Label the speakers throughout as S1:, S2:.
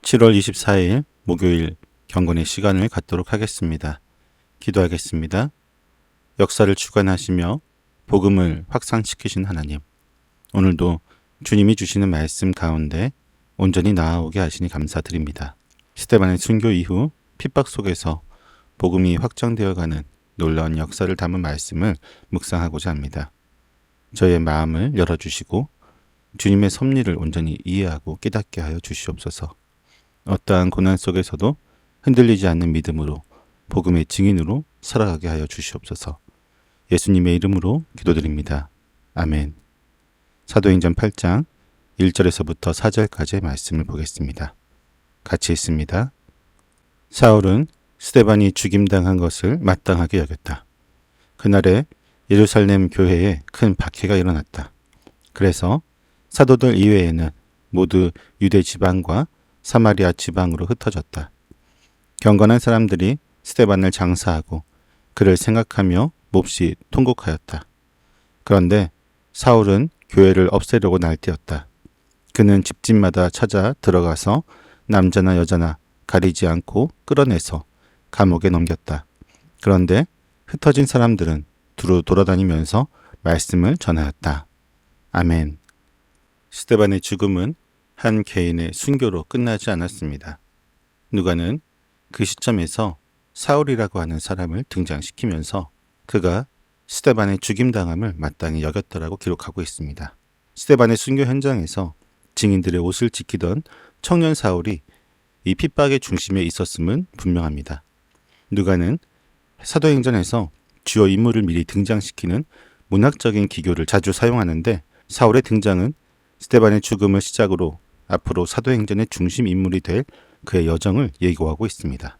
S1: 7월 24일 목요일 경건의 시간을 갖도록 하겠습니다. 기도하겠습니다. 역사를 주관하시며 복음을 확산시키신 하나님, 오늘도 주님이 주시는 말씀 가운데 온전히 나아오게 하시니 감사드립니다. 스데반의 순교 이후 핍박 속에서 복음이 확장되어가는 놀라운 역사를 담은 말씀을 묵상하고자 합니다. 저의 마음을 열어주시고 주님의 섭리를 온전히 이해하고 깨닫게 하여 주시옵소서. 어떠한 고난 속에서도 흔들리지 않는 믿음으로 복음의 증인으로 살아가게 하여 주시옵소서. 예수님의 이름으로 기도드립니다. 아멘. 사도행전 8장 1절에서부터 4절까지의 말씀을 보겠습니다. 같이 읽습니다. 사울은 스데반이 죽임당한 것을 마땅하게 여겼다. 그날에 예루살렘 교회에 큰 박해가 일어났다. 그래서 사도들 이외에는 모두 유대 지방과 사마리아 지방으로 흩어졌다. 경건한 사람들이 스데반을 장사하고 그를 생각하며 몹시 통곡하였다. 그런데 사울은 교회를 없애려고 날뛰었다. 그는 집집마다 찾아 들어가서 남자나 여자나 가리지 않고 끌어내서 감옥에 넘겼다. 그런데 흩어진 사람들은 두루 돌아다니면서 말씀을 전하였다. 아멘. 스데반의 죽음은 한 개인의 순교로 끝나지 않았습니다. 누가는 그 시점에서 사울이라고 하는 사람을 등장시키면서 그가 스데반의 죽임당함을 마땅히 여겼다라고 기록하고 있습니다. 스데반의 순교 현장에서 증인들의 옷을 지키던 청년 사울이 이 핍박의 중심에 있었음은 분명합니다. 누가는 사도행전에서 주요 인물을 미리 등장시키는 문학적인 기교를 자주 사용하는데 사울의 등장은 스데반의 죽음을 시작으로 앞으로 사도행전의 중심 인물이 될 그의 여정을 예고하고 있습니다.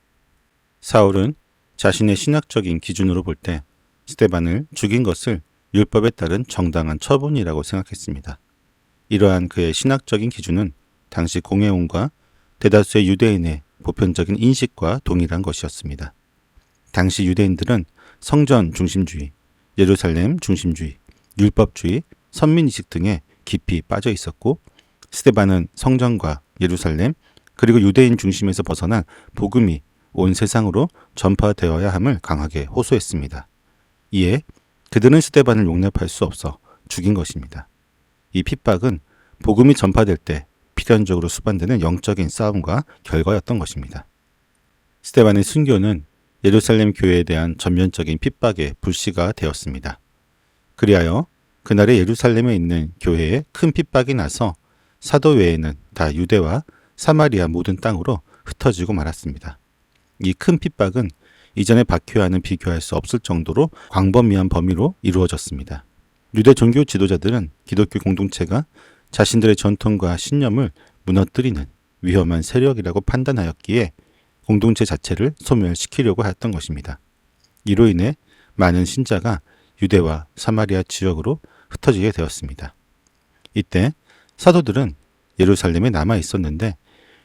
S1: 사울은 자신의 신학적인 기준으로 볼 때 스데반을 죽인 것을 율법에 따른 정당한 처분이라고 생각했습니다. 이러한 그의 신학적인 기준은 당시 공회원과 대다수의 유대인의 보편적인 인식과 동일한 것이었습니다. 당시 유대인들은 성전 중심주의, 예루살렘 중심주의, 율법주의, 선민의식 등에 깊이 빠져 있었고 스데반은 성전과 예루살렘 그리고 유대인 중심에서 벗어난 복음이 온 세상으로 전파되어야 함을 강하게 호소했습니다. 이에 그들은 스데반을 용납할 수 없어 죽인 것입니다. 이 핍박은 복음이 전파될 때 필연적으로 수반되는 영적인 싸움과 결과였던 것입니다. 스데반의 순교는 예루살렘 교회에 대한 전면적인 핍박의 불씨가 되었습니다. 그리하여 그날에 예루살렘에 있는 교회에 큰 핍박이 나서 사도 외에는 다 유대와 사마리아 모든 땅으로 흩어지고 말았습니다. 이 큰 핍박은 이전의 박해와는 비교할 수 없을 정도로 광범위한 범위로 이루어졌습니다. 유대 종교 지도자들은 기독교 공동체가 자신들의 전통과 신념을 무너뜨리는 위험한 세력이라고 판단하였기에 공동체 자체를 소멸시키려고 했던 것입니다. 이로 인해 많은 신자가 유대와 사마리아 지역으로 흩어지게 되었습니다. 이때 사도들은 예루살렘에 남아 있었는데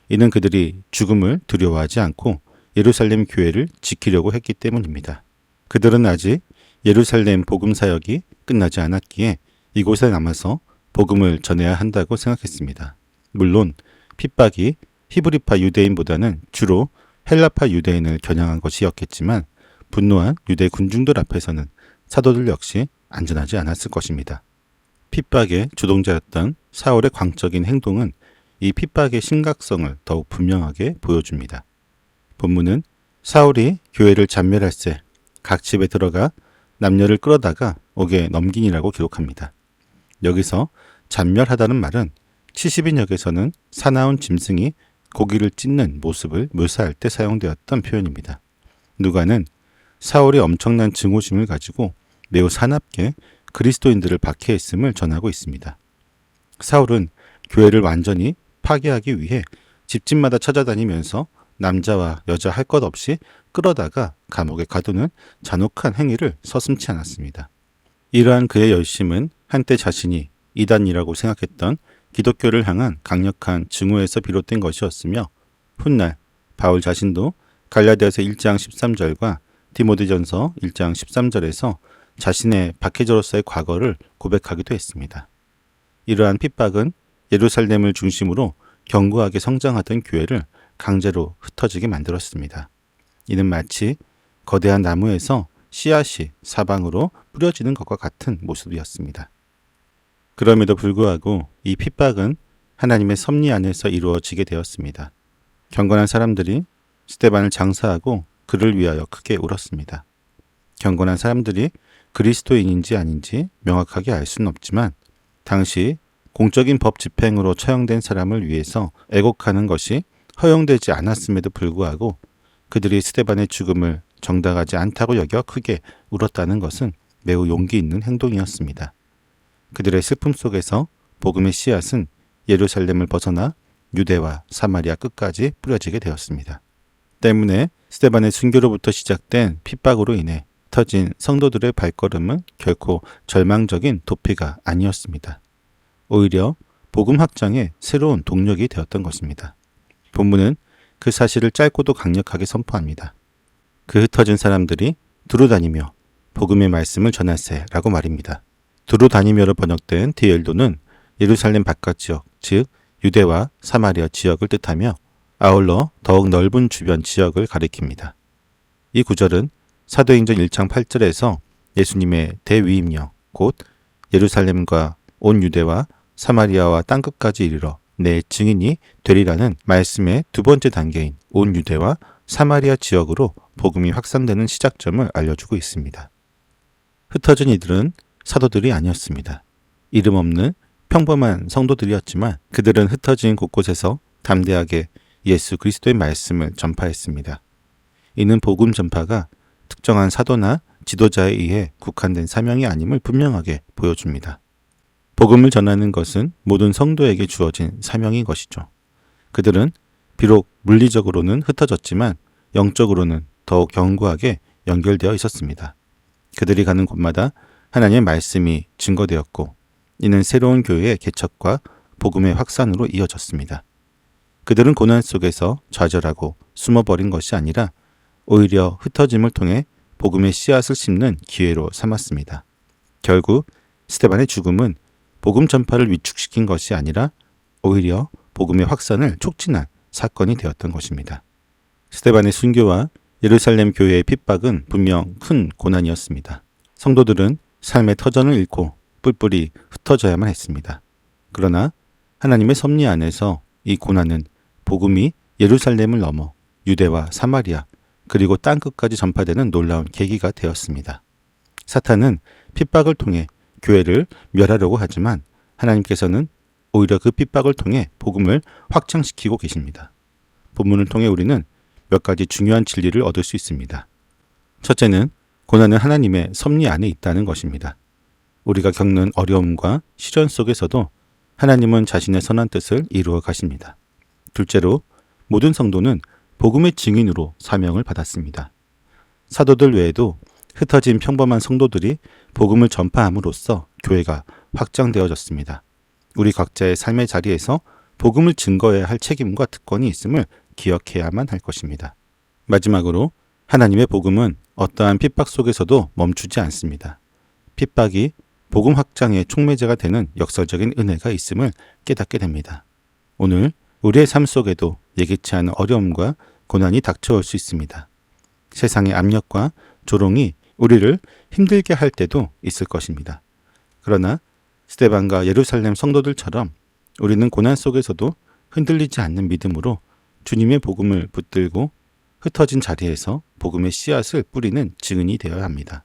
S1: 이는 그들이 죽음을 두려워하지 않고 예루살렘 교회를 지키려고 했기 때문입니다. 그들은 아직 예루살렘 복음 사역이 끝나지 않았기에 이곳에 남아서 복음을 전해야 한다고 생각했습니다. 물론 핍박이 히브리파 유대인보다는 주로 헬라파 유대인을 겨냥한 것이었겠지만 분노한 유대 군중들 앞에서는 사도들 역시 안전하지 않았을 것입니다. 핍박의 주동자였던 사울의 광적인 행동은 이 핍박의 심각성을 더욱 분명하게 보여줍니다. 본문은 사울이 교회를 잔멸할세 각 집에 들어가 남녀를 끌어다가 옥에 넘기니라고 기록합니다. 여기서 잔멸하다는 말은 70인역에서는 사나운 짐승이 고기를 찢는 모습을 묘사할 때 사용되었던 표현입니다. 누가는 사울이 엄청난 증오심을 가지고 매우 사납게 그리스도인들을 박해했음을 전하고 있습니다. 사울은 교회를 완전히 파괴하기 위해 집집마다 찾아다니면서 남자와 여자 할 것 없이 끌어다가 감옥에 가두는 잔혹한 행위를 서슴지 않았습니다. 이러한 그의 열심은 한때 자신이 이단이라고 생각했던 기독교를 향한 강력한 증오에서 비롯된 것이었으며 훗날 바울 자신도 갈라디아서 1장 13절과 디모데전서 1장 13절에서 자신의 박해자로서의 과거를 고백하기도 했습니다. 이러한 핍박은 예루살렘을 중심으로 견고하게 성장하던 교회를 강제로 흩어지게 만들었습니다. 이는 마치 거대한 나무에서 씨앗이 사방으로 뿌려지는 것과 같은 모습이었습니다. 그럼에도 불구하고 이 핍박은 하나님의 섭리 안에서 이루어지게 되었습니다. 경건한 사람들이 스데반을 장사하고 그를 위하여 크게 울었습니다. 경건한 사람들이 그리스도인인지 아닌지 명확하게 알 수는 없지만 당시 공적인 법 집행으로 처형된 사람을 위해서 애곡하는 것이 허용되지 않았음에도 불구하고 그들이 스데반의 죽음을 정당하지 않다고 여겨 크게 울었다는 것은 매우 용기 있는 행동이었습니다. 그들의 슬픔 속에서 복음의 씨앗은 예루살렘을 벗어나 유대와 사마리아 끝까지 뿌려지게 되었습니다. 때문에 스데반의 순교로부터 시작된 핍박으로 인해 터진 성도들의 발걸음은 결코 절망적인 도피가 아니었습니다. 오히려 복음 확장의 새로운 동력이 되었던 것입니다. 본문은 그 사실을 짧고도 강력하게 선포합니다. 그 흩어진 사람들이 두루 다니며 복음의 말씀을 전하세라고 말입니다. 두루 다니며로 번역된 디엘도는 예루살렘 바깥 지역, 즉 유대와 사마리아 지역을 뜻하며 아울러 더욱 넓은 주변 지역을 가리킵니다. 이 구절은 사도행전 1장 8절에서 예수님의 대위임령, 곧 예루살렘과 온 유대와 사마리아와 땅끝까지 이르러 내 증인이 되리라는 말씀의 두 번째 단계인 온 유대와 사마리아 지역으로 복음이 확산되는 시작점을 알려주고 있습니다. 흩어진 이들은 사도들이 아니었습니다. 이름 없는 평범한 성도들이었지만 그들은 흩어진 곳곳에서 담대하게 예수 그리스도의 말씀을 전파했습니다. 이는 복음 전파가 특정한 사도나 지도자에 의해 국한된 사명이 아님을 분명하게 보여줍니다. 복음을 전하는 것은 모든 성도에게 주어진 사명인 것이죠. 그들은 비록 물리적으로는 흩어졌지만 영적으로는 더욱 견고하게 연결되어 있었습니다. 그들이 가는 곳마다 하나님의 말씀이 증거되었고 이는 새로운 교회의 개척과 복음의 확산으로 이어졌습니다. 그들은 고난 속에서 좌절하고 숨어버린 것이 아니라 오히려 흩어짐을 통해 복음의 씨앗을 심는 기회로 삼았습니다. 결국 스데반의 죽음은 복음 전파를 위축시킨 것이 아니라 오히려 복음의 확산을 촉진한 사건이 되었던 것입니다. 스데반의 순교와 예루살렘 교회의 핍박은 분명 큰 고난이었습니다. 성도들은 삶의 터전을 잃고 뿔뿔이 흩어져야만 했습니다. 그러나 하나님의 섭리 안에서 이 고난은 복음이 예루살렘을 넘어 유대와 사마리아 그리고 땅끝까지 전파되는 놀라운 계기가 되었습니다. 사탄은 핍박을 통해 교회를 멸하려고 하지만 하나님께서는 오히려 그 핍박을 통해 복음을 확장시키고 계십니다. 본문을 통해 우리는 몇 가지 중요한 진리를 얻을 수 있습니다. 첫째는 고난은 하나님의 섭리 안에 있다는 것입니다. 우리가 겪는 어려움과 시련 속에서도 하나님은 자신의 선한 뜻을 이루어 가십니다. 둘째로 모든 성도는 복음의 증인으로 사명을 받았습니다. 사도들 외에도 흩어진 평범한 성도들이 복음을 전파함으로써 교회가 확장되어졌습니다. 우리 각자의 삶의 자리에서 복음을 증거해야 할 책임과 특권이 있음을 기억해야만 할 것입니다. 마지막으로 하나님의 복음은 어떠한 핍박 속에서도 멈추지 않습니다. 핍박이 복음 확장의 촉매제가 되는 역설적인 은혜가 있음을 깨닫게 됩니다. 오늘 우리의 삶 속에도 예기치 않은 어려움과 고난이 닥쳐올 수 있습니다. 세상의 압력과 조롱이 우리를 힘들게 할 때도 있을 것입니다. 그러나 스데반과 예루살렘 성도들처럼 우리는 고난 속에서도 흔들리지 않는 믿음으로 주님의 복음을 붙들고 흩어진 자리에서 복음의 씨앗을 뿌리는 증인이 되어야 합니다.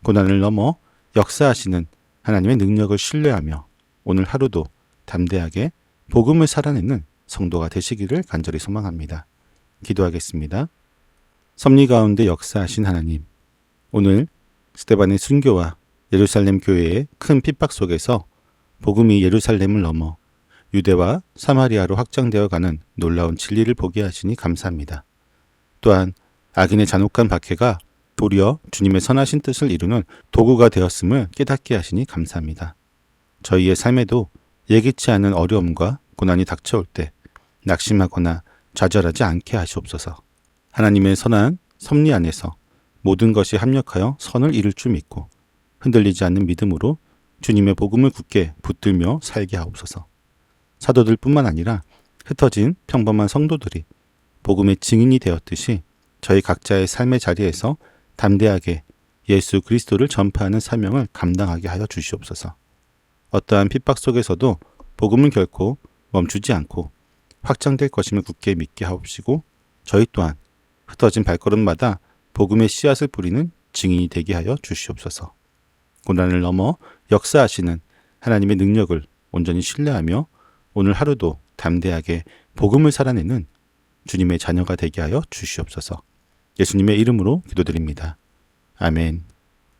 S1: 고난을 넘어 역사하시는 하나님의 능력을 신뢰하며 오늘 하루도 담대하게 복음을 살아내는 성도가 되시기를 간절히 소망합니다. 기도하겠습니다. 섭리 가운데 역사하신 하나님, 오늘 스데반의 순교와 예루살렘 교회의 큰 핍박 속에서 복음이 예루살렘을 넘어 유대와 사마리아로 확장되어 가는 놀라운 진리를 보게 하시니 감사합니다. 또한 악인의 잔혹한 박해가 도리어 주님의 선하신 뜻을 이루는 도구가 되었음을 깨닫게 하시니 감사합니다. 저희의 삶에도 예기치 않은 어려움과 고난이 닥쳐올 때 낙심하거나 좌절하지 않게 하시옵소서. 하나님의 선한 섭리 안에서 모든 것이 합력하여 선을 이룰 줄 믿고 흔들리지 않는 믿음으로 주님의 복음을 굳게 붙들며 살게 하옵소서. 사도들뿐만 아니라 흩어진 평범한 성도들이 복음의 증인이 되었듯이 저희 각자의 삶의 자리에서 담대하게 예수 그리스도를 전파하는 사명을 감당하게 하여 주시옵소서. 어떠한 핍박 속에서도 복음은 결코 멈추지 않고 확장될 것임을 굳게 믿게 하옵시고 저희 또한 흩어진 발걸음마다 복음의 씨앗을 뿌리는 증인이 되게 하여 주시옵소서. 고난을 넘어 역사하시는 하나님의 능력을 온전히 신뢰하며 오늘 하루도 담대하게 복음을 살아내는 주님의 자녀가 되게 하여 주시옵소서. 예수님의 이름으로 기도드립니다. 아멘.